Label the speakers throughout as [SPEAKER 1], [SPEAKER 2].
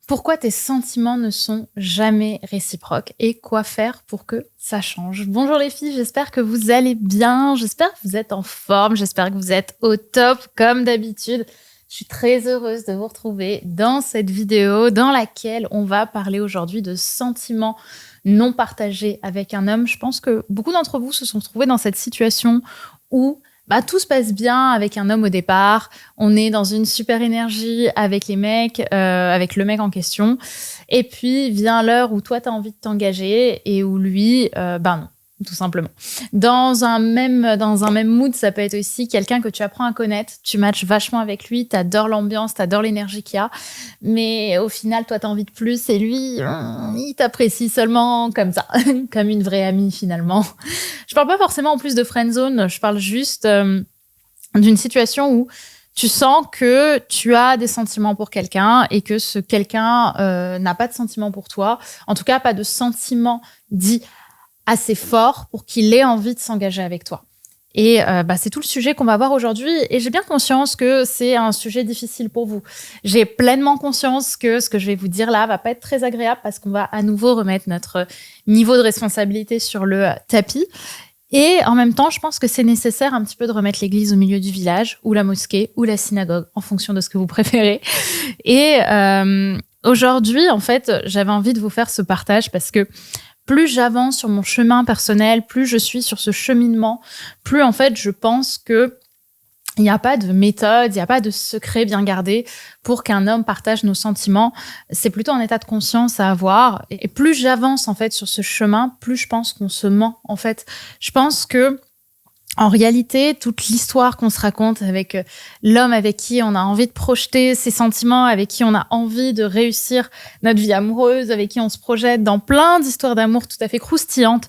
[SPEAKER 1] Pourquoi tes sentiments ne sont jamais réciproques et quoi faire pour que ça change? Bonjour les filles, j'espère que vous allez bien, j'espère que vous êtes en forme, j'espère que vous êtes au top comme d'habitude. Je suis très heureuse de vous retrouver dans cette vidéo dans laquelle on va parler aujourd'hui de sentiments non partagés avec un homme. Je pense que beaucoup d'entre vous se sont retrouvés dans cette situation où tout se passe bien avec un homme au départ. On est dans une super énergie avec les mecs, avec le mec en question. Et puis vient l'heure où toi, tu as envie de t'engager et où lui, non, tout simplement. Dans un même mood, ça peut être aussi quelqu'un que tu apprends à connaître. Tu matches vachement avec lui, t'adores l'ambiance, t'adores l'énergie qu'il y a. Mais au final, toi, t'as envie de plus et lui, il t'apprécie seulement comme ça, comme une vraie amie finalement. Je parle pas forcément en plus de friendzone, je parle juste d'une situation où tu sens que tu as des sentiments pour quelqu'un et que ce quelqu'un n'a pas de sentiments pour toi. En tout cas, pas de sentiments dits assez forts pour qu'il ait envie de s'engager avec toi. Et c'est tout le sujet qu'on va voir aujourd'hui. Et j'ai bien conscience que c'est un sujet difficile pour vous. J'ai pleinement conscience que ce que je vais vous dire là va pas être très agréable parce qu'on va à nouveau remettre notre niveau de responsabilité sur le tapis. Et en même temps, je pense que c'est nécessaire un petit peu de remettre l'église au milieu du village, ou la mosquée, ou la synagogue, en fonction de ce que vous préférez. Et aujourd'hui, en fait, j'avais envie de vous faire ce partage parce que plus j'avance sur mon chemin personnel, plus je suis sur ce cheminement, plus en fait, je pense que il n'y a pas de méthode, il n'y a pas de secret bien gardé pour qu'un homme partage nos sentiments. C'est plutôt un état de conscience à avoir. Et plus j'avance en fait sur ce chemin, plus je pense qu'on se ment. En fait, je pense que en réalité, toute l'histoire qu'on se raconte avec l'homme avec qui on a envie de projeter ses sentiments, avec qui on a envie de réussir notre vie amoureuse, avec qui on se projette dans plein d'histoires d'amour tout à fait croustillantes,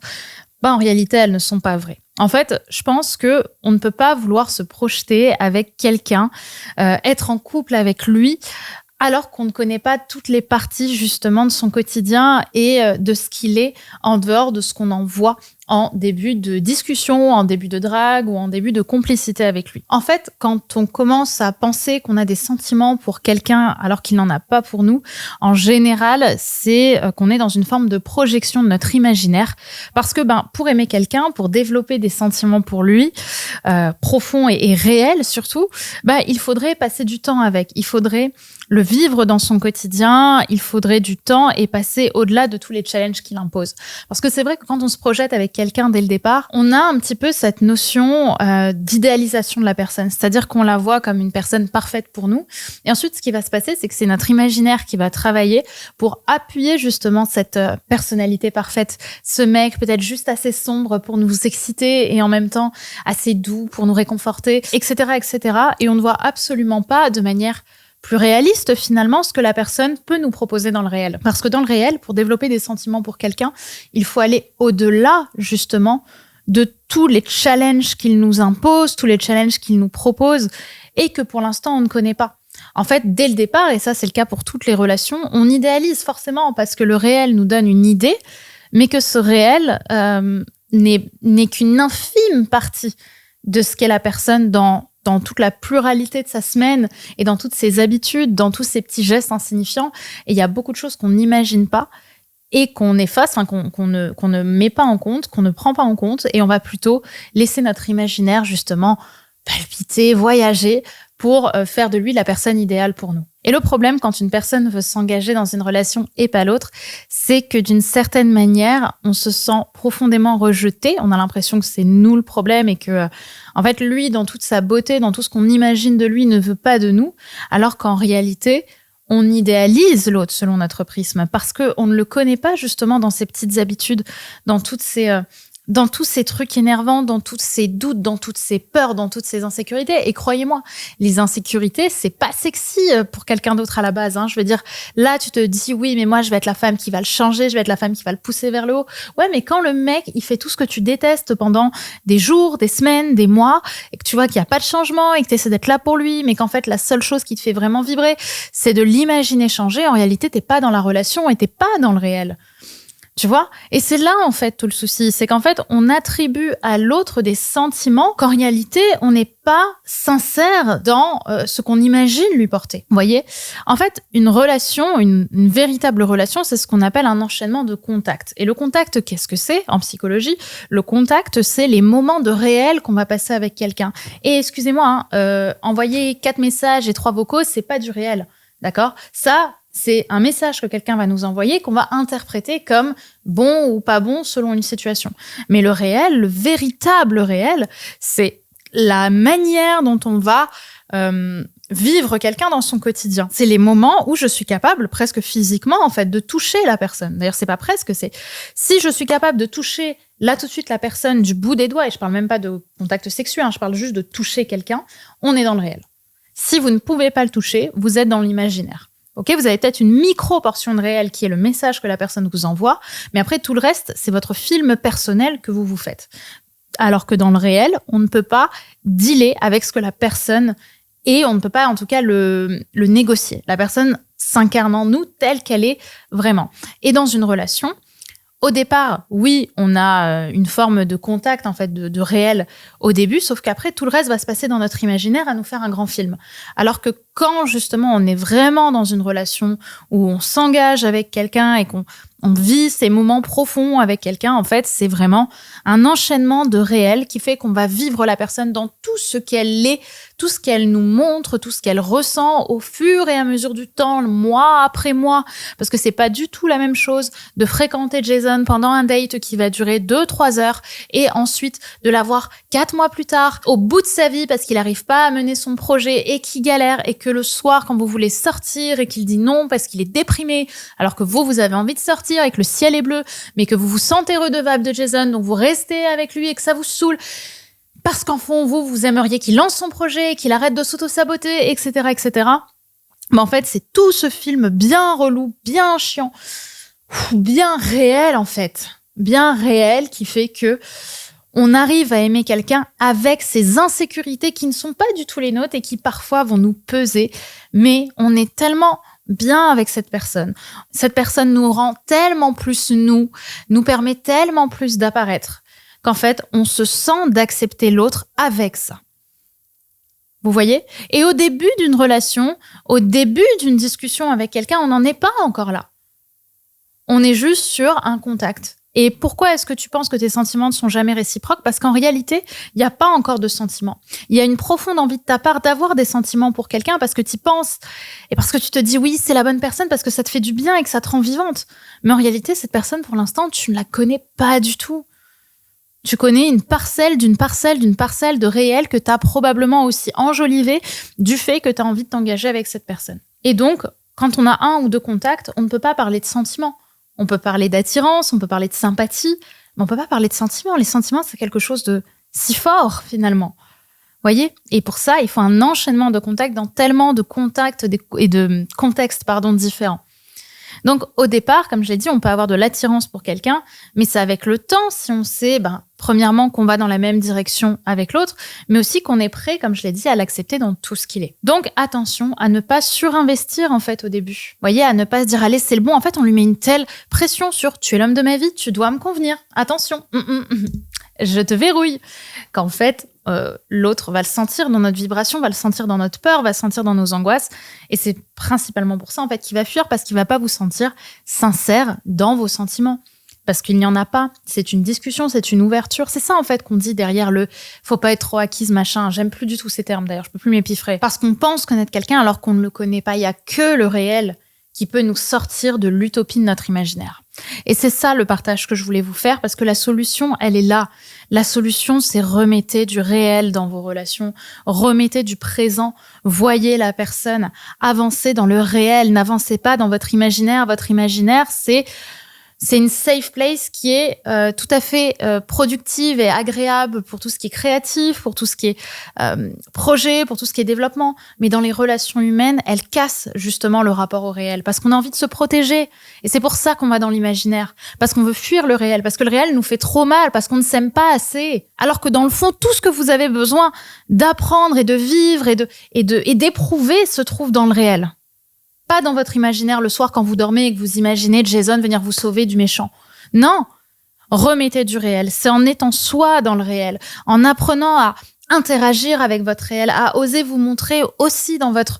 [SPEAKER 1] en réalité, elles ne sont pas vraies. En fait, je pense que on ne peut pas vouloir se projeter avec quelqu'un, être en couple avec lui, alors qu'on ne connaît pas toutes les parties justement de son quotidien et de ce qu'il est en dehors de ce qu'on en voit en début de discussion, en début de drague ou en début de complicité avec lui. En fait, quand on commence à penser qu'on a des sentiments pour quelqu'un alors qu'il n'en a pas pour nous, en général, c'est qu'on est dans une forme de projection de notre imaginaire. Parce que pour aimer quelqu'un, pour développer des sentiments pour lui, profonds et réels surtout, il faudrait passer du temps avec. Il faudrait le vivre dans son quotidien, il faudrait du temps et passer au-delà de tous les challenges qu'il impose. Parce que c'est vrai que quand on se projette avec quelqu'un dès le départ, on a un petit peu cette notion d'idéalisation de la personne. C'est-à-dire qu'on la voit comme une personne parfaite pour nous. Et ensuite, ce qui va se passer, c'est que c'est notre imaginaire qui va travailler pour appuyer justement cette personnalité parfaite. Ce mec peut-être juste assez sombre pour nous exciter et en même temps assez doux pour nous réconforter, etc., etc. Et on ne voit absolument pas de manière plus réaliste finalement ce que la personne peut nous proposer dans le réel. Parce que dans le réel, pour développer des sentiments pour quelqu'un, il faut aller au-delà justement de tous les challenges qu'il nous impose, tous les challenges qu'il nous propose et que pour l'instant on ne connaît pas. En fait, dès le départ, et ça c'est le cas pour toutes les relations, on idéalise forcément parce que le réel nous donne une idée, mais que ce réel n'est qu'une infime partie de ce qu'est la personne dans toute la pluralité de sa semaine et dans toutes ses habitudes, dans tous ses petits gestes insignifiants. Et il y a beaucoup de choses qu'on n'imagine pas et qu'on efface, qu'on ne met pas en compte, qu'on ne prend pas en compte. Et on va plutôt laisser notre imaginaire justement palpiter, voyager pour faire de lui la personne idéale pour nous. Et le problème, quand une personne veut s'engager dans une relation et pas l'autre, c'est que d'une certaine manière, on se sent profondément rejeté. On a l'impression que c'est nous le problème et que, en fait, lui, dans toute sa beauté, dans tout ce qu'on imagine de lui, ne veut pas de nous, alors qu'en réalité, on idéalise l'autre selon notre prisme parce qu'on ne le connaît pas justement dans ses petites habitudes, dans toutes ces... dans tous ces trucs énervants, dans tous ces doutes, dans toutes ces peurs, dans toutes ces insécurités. Et croyez-moi, les insécurités, c'est pas sexy pour quelqu'un d'autre à la base. Je veux dire, là, tu te dis, oui, mais moi, je vais être la femme qui va le changer, je vais être la femme qui va le pousser vers le haut. Ouais, mais quand le mec, il fait tout ce que tu détestes pendant des jours, des semaines, des mois, et que tu vois qu'il n'y a pas de changement et que tu essaies d'être là pour lui, mais qu'en fait, la seule chose qui te fait vraiment vibrer, c'est de l'imaginer changer, en réalité, t'es pas dans la relation et t'es pas dans le réel. Tu vois? Et c'est là, en fait, tout le souci. C'est qu'en fait, on attribue à l'autre des sentiments qu'en réalité, on n'est pas sincère dans ce qu'on imagine lui porter. Vous voyez? En fait, une relation, une véritable relation, c'est ce qu'on appelle un enchaînement de contacts. Et le contact, qu'est-ce que c'est en psychologie? Le contact, c'est les moments de réel qu'on va passer avec quelqu'un. Et excusez-moi, envoyer 4 messages et 3 vocaux, c'est pas du réel. D'accord? Ça, c'est un message que quelqu'un va nous envoyer qu'on va interpréter comme bon ou pas bon selon une situation. Mais le réel, le véritable réel, c'est la manière dont on va vivre quelqu'un dans son quotidien. C'est les moments où je suis capable, presque physiquement, en fait, de toucher la personne. D'ailleurs, c'est pas presque, c'est si je suis capable de toucher là tout de suite la personne du bout des doigts, et je parle même pas de contact sexuel, je parle juste de toucher quelqu'un, on est dans le réel. Si vous ne pouvez pas le toucher, vous êtes dans l'imaginaire. Ok, vous avez peut-être une micro-portion de réel qui est le message que la personne vous envoie, mais après, tout le reste, c'est votre film personnel que vous vous faites. Alors que dans le réel, on ne peut pas dealer avec ce que la personne est, on ne peut pas, en tout cas, le négocier. La personne s'incarne en nous telle qu'elle est vraiment. Et dans une relation, au départ, oui, on a une forme de contact, en fait, de réel au début, sauf qu'après, tout le reste va se passer dans notre imaginaire à nous faire un grand film. Alors que quand, justement, on est vraiment dans une relation où on s'engage avec quelqu'un et qu'on vit ces moments profonds avec quelqu'un, en fait, c'est vraiment un enchaînement de réel qui fait qu'on va vivre la personne dans tout ce qu'elle est, tout ce qu'elle nous montre, tout ce qu'elle ressent au fur et à mesure du temps, mois après mois. Parce que c'est pas du tout la même chose de fréquenter Jason pendant un date qui va durer 2-3 heures et ensuite de la voir 4 mois plus tard, au bout de sa vie parce qu'il n'arrive pas à mener son projet et qu'il galère et que le soir, quand vous voulez sortir et qu'il dit non parce qu'il est déprimé, alors que vous avez envie de sortir et que le ciel est bleu, mais que vous vous sentez redevable de Jason, donc vous restez avec lui et que ça vous saoule, parce qu'en fond, vous aimeriez qu'il lance son projet, qu'il arrête de s'auto-saboter, etc., etc. Mais en fait, c'est tout ce film bien relou, bien chiant, bien réel, en fait. Bien réel qui fait que on arrive à aimer quelqu'un avec ses insécurités qui ne sont pas du tout les nôtres et qui parfois vont nous peser. Mais on est tellement bien avec cette personne. Cette personne nous rend tellement plus nous permet tellement plus d'apparaître qu'en fait, on se sent d'accepter l'autre avec ça. Vous voyez? Et au début d'une relation, au début d'une discussion avec quelqu'un, on n'en est pas encore là. On est juste sur un contact. Et pourquoi est-ce que tu penses que tes sentiments ne sont jamais réciproques? Parce qu'en réalité, il n'y a pas encore de sentiments. Il y a une profonde envie de ta part d'avoir des sentiments pour quelqu'un parce que tu y penses et parce que tu te dis oui, c'est la bonne personne parce que ça te fait du bien et que ça te rend vivante. Mais en réalité, cette personne, pour l'instant, tu ne la connais pas du tout. Tu connais une parcelle de réel que tu as probablement aussi enjolivé du fait que tu as envie de t'engager avec cette personne. Et donc, quand on a 1 ou 2 contacts, on ne peut pas parler de sentiments. On peut parler d'attirance, on peut parler de sympathie, mais on peut pas parler de sentiments. Les sentiments, c'est quelque chose de si fort, finalement. Voyez? Et pour ça, il faut un enchaînement de contacts dans tellement de contacts et de contextes, différents. Donc, au départ, comme je l'ai dit, on peut avoir de l'attirance pour quelqu'un, mais c'est avec le temps, si on sait, premièrement, qu'on va dans la même direction avec l'autre, mais aussi qu'on est prêt, comme je l'ai dit, à l'accepter dans tout ce qu'il est. Donc, attention à ne pas surinvestir, en fait, au début. Vous voyez, à ne pas se dire, allez, c'est le bon. En fait, on lui met une telle pression sur, tu es l'homme de ma vie, tu dois me convenir. Attention, je te verrouille. Qu'en fait, l'autre va le sentir dans notre vibration, va le sentir dans notre peur, va le sentir dans nos angoisses. Et c'est principalement pour ça, en fait, qu'il va fuir, parce qu'il va pas vous sentir sincère dans vos sentiments. Parce qu'il n'y en a pas. C'est une discussion, c'est une ouverture. C'est ça, en fait, qu'on dit derrière le « faut pas être trop acquise, machin ». J'aime plus du tout ces termes, d'ailleurs. Je peux plus m'épiffrer. Parce qu'on pense connaître quelqu'un alors qu'on ne le connaît pas. Il y a que le réel qui peut nous sortir de l'utopie de notre imaginaire. Et c'est ça le partage que je voulais vous faire, parce que la solution, elle est là. La solution, c'est remettez du réel dans vos relations, remettez du présent, voyez la personne, avancez dans le réel, n'avancez pas dans votre imaginaire. Votre imaginaire, c'est une safe place qui est tout à fait productive et agréable pour tout ce qui est créatif, pour tout ce qui est projet, pour tout ce qui est développement. Mais dans les relations humaines, elle casse justement le rapport au réel parce qu'on a envie de se protéger. Et c'est pour ça qu'on va dans l'imaginaire, parce qu'on veut fuir le réel, parce que le réel nous fait trop mal, parce qu'on ne s'aime pas assez. Alors que dans le fond, tout ce que vous avez besoin d'apprendre et de vivre et d'éprouver se trouve dans le réel. Pas dans votre imaginaire le soir quand vous dormez et que vous imaginez Jason venir vous sauver du méchant. Non, remettez du réel. C'est en étant soi dans le réel, en apprenant à interagir avec votre réel, à oser vous montrer aussi dans votre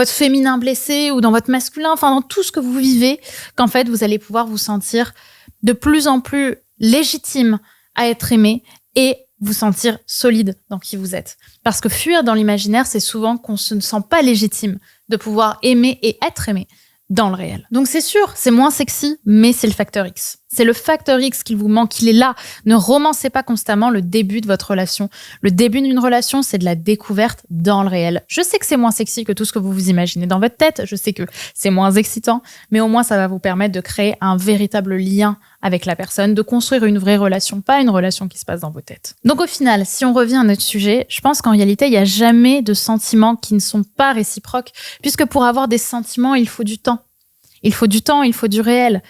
[SPEAKER 1] féminin blessé ou dans votre masculin, enfin dans tout ce que vous vivez, qu'en fait vous allez pouvoir vous sentir de plus en plus légitime à être aimé et vous sentir solide dans qui vous êtes. Parce que fuir dans l'imaginaire, c'est souvent qu'on se ne sent pas légitime de pouvoir aimer et être aimé dans le réel. Donc c'est sûr, c'est moins sexy, mais c'est le facteur X. C'est le facteur X qu'il vous manque, il est là. Ne romancez pas constamment le début de votre relation. Le début d'une relation, c'est de la découverte dans le réel. Je sais que c'est moins sexy que tout ce que vous vous imaginez dans votre tête, je sais que c'est moins excitant, mais au moins ça va vous permettre de créer un véritable lien avec la personne, de construire une vraie relation, pas une relation qui se passe dans vos têtes. Donc au final, si on revient à notre sujet, je pense qu'en réalité, il n'y a jamais de sentiments qui ne sont pas réciproques, puisque pour avoir des sentiments, il faut du temps. Il faut du temps, il faut du réel.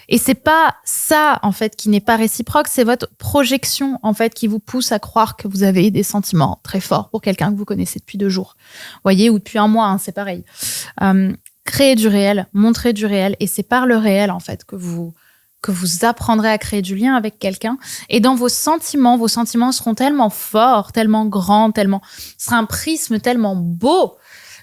[SPEAKER 1] Et c'est pas ça, en fait, qui n'est pas réciproque, c'est votre projection, en fait, qui vous pousse à croire que vous avez des sentiments très forts pour quelqu'un que vous connaissez depuis 2 jours. Voyez, ou depuis 1 mois, hein, c'est pareil. Créer du réel, montrer du réel, et c'est par le réel, en fait, que vous apprendrez à créer du lien avec quelqu'un. Et dans vos sentiments seront tellement forts, tellement grands, ce sera un prisme tellement beau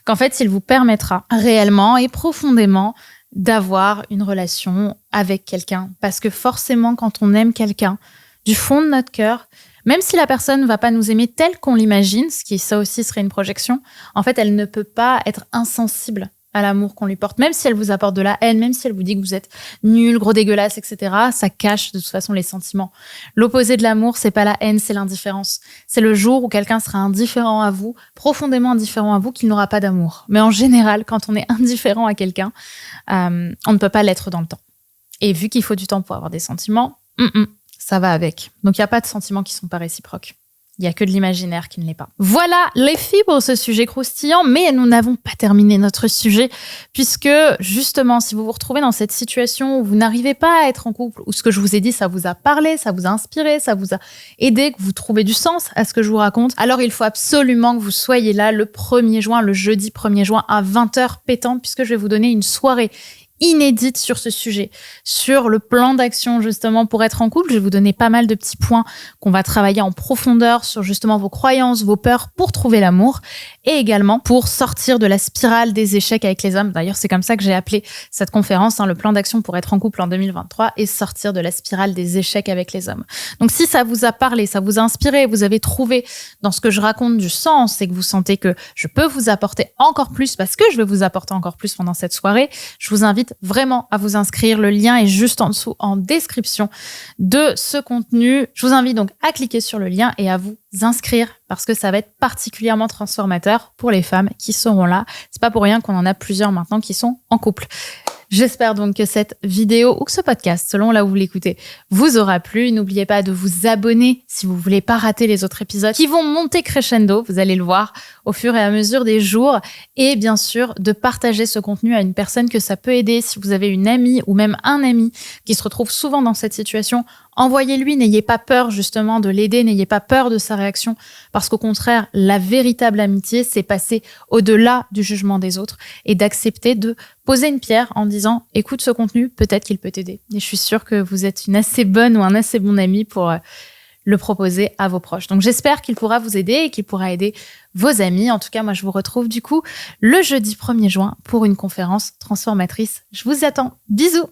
[SPEAKER 1] qu'en fait, il vous permettra réellement et profondément d'avoir une relation avec quelqu'un. Parce que forcément, quand on aime quelqu'un, du fond de notre cœur, même si la personne ne va pas nous aimer tel qu'on l'imagine, ce qui, ça aussi, serait une projection, en fait, elle ne peut pas être insensible à l'amour qu'on lui porte. Même si elle vous apporte de la haine, même si elle vous dit que vous êtes nul, gros dégueulasse, etc., ça cache de toute façon les sentiments. L'opposé de l'amour, c'est pas la haine, c'est l'indifférence. C'est le jour où quelqu'un sera indifférent à vous, profondément indifférent à vous, qu'il n'aura pas d'amour. Mais en général, quand on est indifférent à quelqu'un, on ne peut pas l'être dans le temps. Et vu qu'il faut du temps pour avoir des sentiments, ça va avec. Donc il n'y a pas de sentiments qui sont pas réciproques. Il n'y a que de l'imaginaire qui ne l'est pas. Voilà les filles pour ce sujet croustillant, mais nous n'avons pas terminé notre sujet, puisque justement, si vous vous retrouvez dans cette situation où vous n'arrivez pas à être en couple, où ce que je vous ai dit, ça vous a parlé, ça vous a inspiré, ça vous a aidé, que vous trouvez du sens à ce que je vous raconte, alors il faut absolument que vous soyez là le 1er juin, le jeudi 1er juin à 20h pétante, puisque je vais vous donner une soirée inédite sur ce sujet, sur le plan d'action justement pour être en couple. Je vais vous donner pas mal de petits points qu'on va travailler en profondeur sur justement vos croyances, vos peurs pour trouver l'amour et également pour sortir de la spirale des échecs avec les hommes. D'ailleurs, c'est comme ça que j'ai appelé cette conférence, le plan d'action pour être en couple en 2023 et sortir de la spirale des échecs avec les hommes. Donc si ça vous a parlé, ça vous a inspiré, vous avez trouvé dans ce que je raconte du sens et que vous sentez que je peux vous apporter encore plus parce que je vais vous apporter encore plus pendant cette soirée, je vous invite vraiment à vous inscrire. Le lien est juste en dessous en description de ce contenu. Je vous invite donc à cliquer sur le lien et à vous inscrire parce que ça va être particulièrement transformateur pour les femmes qui seront là. C'est pas pour rien qu'on en a plusieurs maintenant qui sont en couple. J'espère donc que cette vidéo ou que ce podcast, selon là où vous l'écoutez, vous aura plu. N'oubliez pas de vous abonner si vous voulez pas rater les autres épisodes qui vont monter crescendo. Vous allez le voir au fur et à mesure des jours. Et bien sûr, de partager ce contenu à une personne que ça peut aider. Si vous avez une amie ou même un ami qui se retrouve souvent dans cette situation, envoyez-lui, n'ayez pas peur justement de l'aider, n'ayez pas peur de sa réaction, parce qu'au contraire, la véritable amitié, c'est passer au-delà du jugement des autres et d'accepter de poser une pierre en disant « écoute ce contenu, peut-être qu'il peut t'aider ». Et je suis sûre que vous êtes une assez bonne ou un assez bon ami pour le proposer à vos proches. Donc j'espère qu'il pourra vous aider et qu'il pourra aider vos amis. En tout cas, moi je vous retrouve du coup le jeudi 1er juin pour une conférence transformatrice. Je vous attends. Bisous!